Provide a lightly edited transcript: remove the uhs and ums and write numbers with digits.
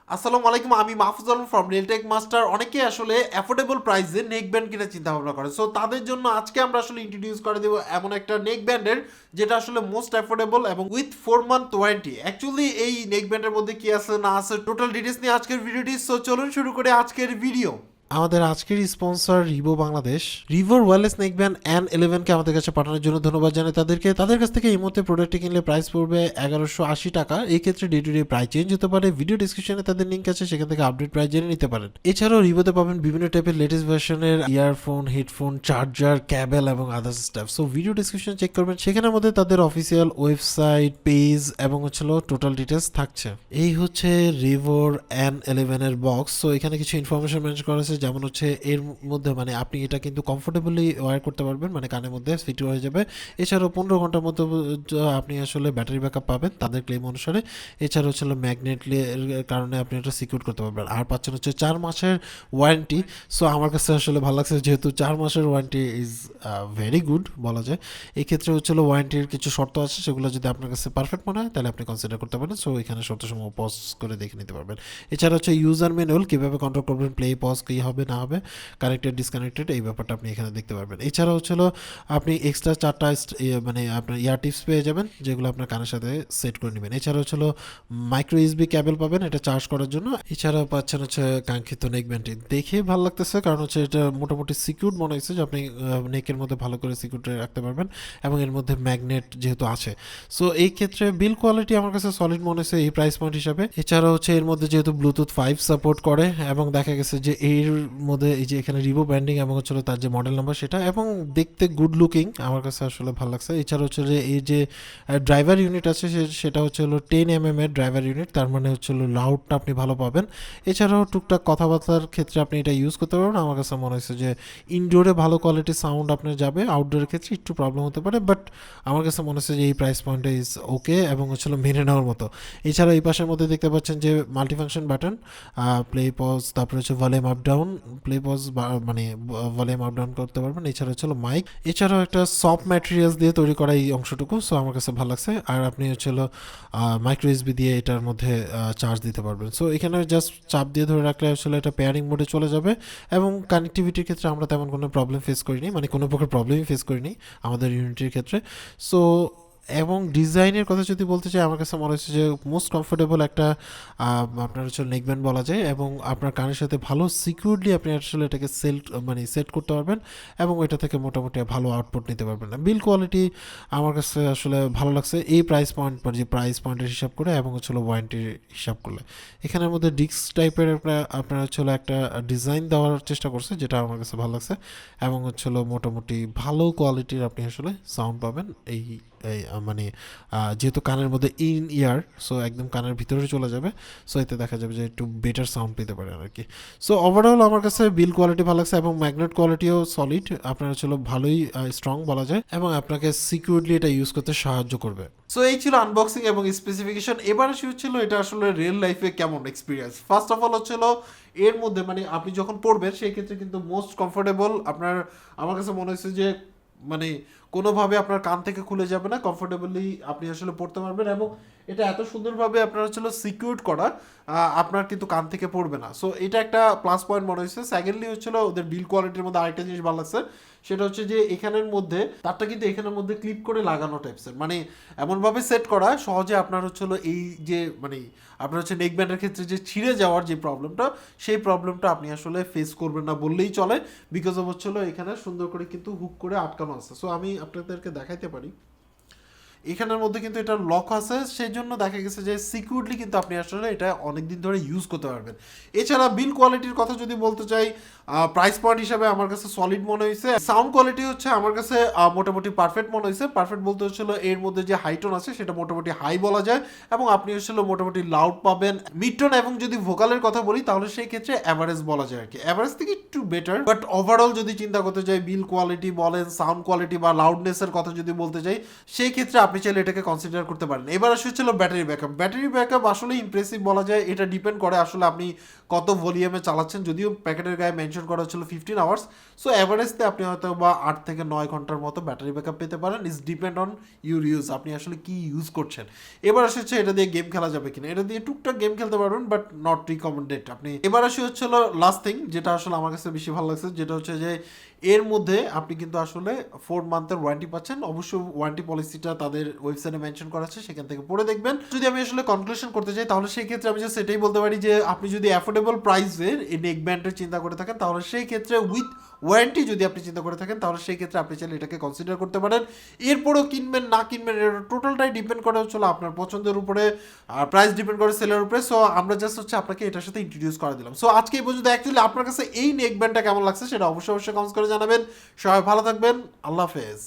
আসসালামু আলাইকুম, আমি Mahfuz Alam from Realtek master. অনেকে আসলে অ্যাফোর্ডেবল প্রাইসে নেক ব্যান্ড কিনে চিন্তা ভাবনা করে। সো তাদের জন্য আজকে আমরা আসলে ইন্ট্রোডিউস করে দেবো এমন একটা নেক ব্যান্ডের যেটা আসলে মোস্ট অ্যাফোর্ডেবল এবং উইথ 4 মান্থ ওয়ারেন্টি। অ্যাকচুয়ালি এই নেক ব্যান্ডের মধ্যে কি আছে না আছে টোটাল ডিটেলস নিয়ে আজকের ভিডিওটি। সো চলুন শুরু করে আজকের ভিডিও। আমাদের আজকের স্পন্সর রিভো বাংলাদেশ। রিভোর ওয়্যারলেস নেকব্যান্ড N11 কে আমাদের কাছে পাঠানোর জন্য ধন্যবাদ জানাই তাদেরকে। তাদের কাছ থেকে এই মুহূর্তে প্রোডাক্টটি কিনলে প্রাইস পড়বে 1180 টাকা। এই ক্ষেত্রে day to day price change হতে পারে। ভিডিও ডিসক্রিপশনে তাদের লিঙ্ক আছে, সেখান থেকে আপডেট প্রাইস জেনে নিতে পারেন। এছাড়াও রিভোতে পাবেন বিভিন্ন টাইপের লেটেস্ট ভার্সনের ইয়ারফোন, হেডফোন, চার্জার, ক্যাবেল এবং others stuff. So video description check করবেন, সেখানের মধ্যে তাদের অফিসিয়াল ওয়েবসাইট, পেজ এবং টোটাল ডিটেলস থাকছে। এই হচ্ছে রিভোর N11 এর বক্স। সো এখানে কিছু ইনফরমেশন মেনশন করা আছে, যেমন এর মধ্যে আপনি এটা কিন্তু কমফোর্টেবলি ওয়্যার করতে পারবেন, কানের মধ্যে ফিট হয়ে যাবে। এছাড়াও 15 ঘন্টার মতো আপনি আসলে ব্যাটারি ব্যাকআপ পাবেন তাদের ক্লেম অনুসারে। এছাড়া ম্যাগনেটের কারণে আপনি এটা সিকিউর করতে পারবেন। আর পাচ্ছেন 4 মাসের ওয়ারেন্টি। সো আমার কাছে আসলে ভালো লাগছে, যেহেতু 4 মাসের ওয়ারেন্টি ইজ ভেরি গুড বলা যায়। এই ক্ষেত্রে ওয়ারেন্টির কিছু শর্ত আছে, সেগুলো যদি আপনার কাছে পারফেক্ট মনে হয় তাহলে আপনি কনসিডার করতে পারেন। সো এখানে শর্তসমূহ পজ করে দেখে নিতে পারবেন। এছাড়া ইউজার ম্যানুয়াল, কীভাবে কন্ট্রোল করবেন, প্লে পজ কী হবে না হবে, কানেক্টেড ডিসকানেক্টেড, এই ব্যাপারটা আপনি এখানে দেখতে পারবেন। এছাড়া আপনি এক্সট্রা 4টা আপনার ইয়ার টিপস পেয়ে যাবেন, যেগুলো আপনার কানের সাথে সেট করে নেবেন। এছাড়া মাইক্রো ইউএসবি ক্যাবেল পাবেন এটা চার্জ করার জন্য। এছাড়াও পাচ্ছেন কাঙ্ক্ষিত নেক ব্যান্ডটি। দেখে ভালো লাগতেছে, কারণ এটা মোটামুটি সিকিউর মনে হচ্ছে যে আপনি নেকের মধ্যে ভালো করে সিকিউর রাখতে পারবেন, এবং এর মধ্যে ম্যাগনেট যেহেতু আছে। সো এই ক্ষেত্রে বিল কোয়ালিটি আমার কাছে সলিড মনে হচ্ছে এই প্রাইস পয়েন্ট হিসাবে। এছাড়া এর মধ্যে যেহেতু ব্লুটুথ 5 সাপোর্ট করে, এবং দেখা গেছে যে এর মধ্যে এই যে এখানে রিভো ব্র্যান্ডিং এবং তার যে মডেল নাম্বার সেটা, এবং দেখতে গুড লুকিং, আমার কাছে আসলে ভালো লাগছে। এছাড়া যে এই যে ড্রাইভার ইউনিট আছে সেটা 10 mm এর ড্রাইভার ইউনিট, তার মানে লাউডটা আপনি ভালো পাবেন। এছাড়াও টুকটাক কথাবার্তার ক্ষেত্রে আপনি এটা ইউজ করতে পারবেন। আমার কাছে মনে হয়েছে যে ইনডোরে ভালো কোয়ালিটির সাউন্ড আপনার যাবে, আউটডোরের ক্ষেত্রে একটু প্রবলেম হতে পারে, বাট আমার কাছে মনে হচ্ছে যে এই প্রাইস পয়েন্টে ইজ ওকে এবং মেনে নেওয়ার মতো। এছাড়া এই পাশের মধ্যে দেখতে পাচ্ছেন যে মাল্টিফাংশন বাটন, প্লে পজ, তারপরে volume up down, play pause volume up down করতে পারবেন। এছাড়া মাইক, এছাড়াও একটা সফট ম্যাটেরিয়ালস দিয়ে তৈরি করা এই অংশটুকু। সো আমার কাছে ভালো লাগছে। আর আপনি মাইক্রো ইউএসবি দিয়ে এটার মধ্যে চার্জ দিতে পারবেন। সো এখানে জাস্ট চাপ দিয়ে ধরে রাখলে এটা পেয়ারিং মোডে চলে যাবে, এবং কানেক্টিভিটির ক্ষেত্রে আমরা তেমন কোনো প্রবলেম ফেস করিনি, কোনো প্রকার প্রবলেমই ফেস করিনি আমাদের ইউনিটির ক্ষেত্রে। সো এবং ডিজাইনের কথা যদি বলতে চাই, আমার কাছে মনে হচ্ছে যে মোস্ট কমফোর্টেবল একটা আপনার নেকব্যান্ড বলা যায়, এবং আপনার কানের সাথে ভালো সিকিউরলি আপনি এটাকে সেট করতে পারবেন, এবং এটা থেকে মোটামুটি ভালো আউটপুট নিতে পারবেন। বিল কোয়ালিটি আমার কাছে ভালো লাগছে এই প্রাইস পয়েন্ট, যে প্রাইস পয়েন্টের হিসাব করে এবং ওয়ারেন্টির হিসাব করলে। এখানের মধ্যে ডিস্ক টাইপের আপনার একটা ডিজাইন দেওয়ার চেষ্টা করছে, যেটা আমার কাছে ভালো লাগছে, এবং মোটামুটি ভালো কোয়ালিটির আপনি সাউন্ড পাবেন। এই যেহেতু কানের মধ্যে ইন ইয়ার, সো একদম কানের ভিতরে চলে যাবে। সো এতে দেখা যাবে যে একটু বেটার সাউন্ড পেতে পারেন আর কি। সো ওভারঅল আমার কাছে বিল কোয়ালিটি ভালো লাগছে, এবং ম্যাগনেট কোয়ালিটিও সলিড, আপনার ভালোই স্ট্রং বলা যায়, এবং আপনাকে সিকিউরলি এটা ইউজ করতে সাহায্য করবে। সো এই ছিল আনবক্সিং এবং স্পেসিফিকেশন। এবার এটা আসলে রিয়েল লাইফে কেমন এক্সপিরিয়েন্স। ফার্স্ট অফ অল এর মধ্যে আপনি যখন পড়বেন সেই ক্ষেত্রে কিন্তু মোস্ট কমফোর্টেবল আপনার, আমার কাছে মনে হচ্ছে যে কোনোভাবে আপনার কান থেকে খুলে যাবে না, কমফোর্টেবলি আপনি পড়তে পারবেন, এবং এটা এত সুন্দরভাবে আপনার সিকিউর করা, আপনার কিন্তু কান থেকে পড়বে না। সো এটা একটা প্লাস পয়েন্ট মনে হয়েছে। সেকেন্ডলি ওদের বিল কোয়ালিটির মধ্যে আরেকটা জিনিস ভালো লাগছে, সেটা যে এখানের মধ্যে তারটা কিন্তু এখানের মধ্যে ক্লিপ করে লাগানো টাইপসের, এমনভাবে সেট করা সহজে আপনার এই যে আপনার নেক ব্যান্ডের ক্ষেত্রে যে ছিঁড়ে যাওয়ার যে প্রবলেমটা, সেই প্রবলেমটা আপনি ফেস করবেন না বললেই চলে, বিকজ অফ এখানে সুন্দর করে কিন্তু হুক করে আটকানো আছে। সো আমি আপনাদেরকে দেখাইতে পারি, এখানের মধ্যে কিন্তু এটা লক আছে, সেই জন্য দেখা গেছে যে সিকিউরলি কিন্তু আপনি এটা অনেকদিন ধরে ইউজ করতে পারবেন। এছাড়া বিল কোয়ালিটির কথা যদি বলতে চাই, প্রাইস পয়েন্ট হিসাবে আমার কাছে সলিড মনে হয়েছে। সাউন্ড কোয়ালিটি আমার কাছে মোটামুটি পারফেক্ট মনে হয়েছে। পারফেক্ট বলতে এর মধ্যে যে হাইটোন আছে সেটা মোটামুটি হাই বলা যায়, এবং আপনি মোটামুটি লাউড পাবেন। মিডটোন এবং যদি ভোকালের কথা বলি তাহলে সেই ক্ষেত্রে অ্যাভারেজ বলা যায় আর কি, অ্যাভারেজ থেকে একটু বেটার। বাট ওভারঅল যদি চিন্তা করতে চাই, বিল কোয়ালিটি বলেন, সাউন্ড কোয়ালিটি বা লাউডনেসের কথা যদি বলতে চাই, সেই ক্ষেত্রে আপনি চাইলে এটাকে কনসিডার করতে পারেন। এবার আসে হচ্ছিল ব্যাটারি ব্যাকআপ আসলে ইমপ্রেসিভ বলা যায়, এটা ডিপেন্ড করে আসলে আপনি কত ভলিউমে চালাচ্ছেন। যদিও প্যাকেটের গায়ে মেনশন করা হচ্ছিল 15 আওয়ার্স, সো অ্যাভারেজতে আপনি হয়তো বা 8 থেকে 9 ঘন্টার মতো ব্যাটারি ব্যাকআপ পেতে পারেন। It's depend on your use, আপনি আসলে কি ইউজ করছেন। এবার আসে হচ্ছে এটা দিয়ে গেম খেলা যাবে কিনা, এটা দিয়ে টুকটাক গেম খেলতে পারবেন বাট নট রিকমেন্ডেড আপনি। এবার আসে হচ্ছিল লাস্ট থিং, যেটা আসলে আমার কাছে বেশি ভালো লাগছে, যেটা হচ্ছে যে এর মধ্যে আপনি কিন্তু আসলে 4 মান্থের ওয়ারেন্টি পাচ্ছেন। অবশ্যই ওয়ারেন্টি পলিসিটা তাদের ওয়েবসাইটে মেনশন করা আছে, সেখান থেকে পড়ে দেখবেন। যদি আমি আসলে কনক্লুশন করতে চাই তাহলে সেই ক্ষেত্রে আমি জাস্ট এটাই বলতে পারি যে আপনি যদি অ্যাফোর্ডেবল প্রাইসের এই নেক ব্যান্ডের চিন্তা করে থাকেন, তাহলে সেই ক্ষেত্রে উইথ ওয়ারেন্টি যদি আপনি চিন্তা করে থাকেন, তাহলে সেই ক্ষেত্রে আপনি চাইলে এটাকে কনসিডার করতে পারেন। এরপরও কিনবেন না কিনবেন এটা টোটালটাই ডিপেন্ড করে হচ্ছে আপনার পছন্দের উপরে, আর প্রাইস ডিপেন্ড করে সেলের উপরে। সো আমরা জাস্ট হচ্ছে আপনাকে এটার সাথে ইন্ট্রোডিউস করে দিলাম। সো আজকে এই পর্যন্ত অ্যাকচুয়ালি আপনার কাছে এই নেক ব্যান্ডটা কেমন লাগছে সেটা অবশ্যই কমেন্টস করে জানাবেন। সবাই ভালো থাকবেন, আল্লাহ হাফেজ।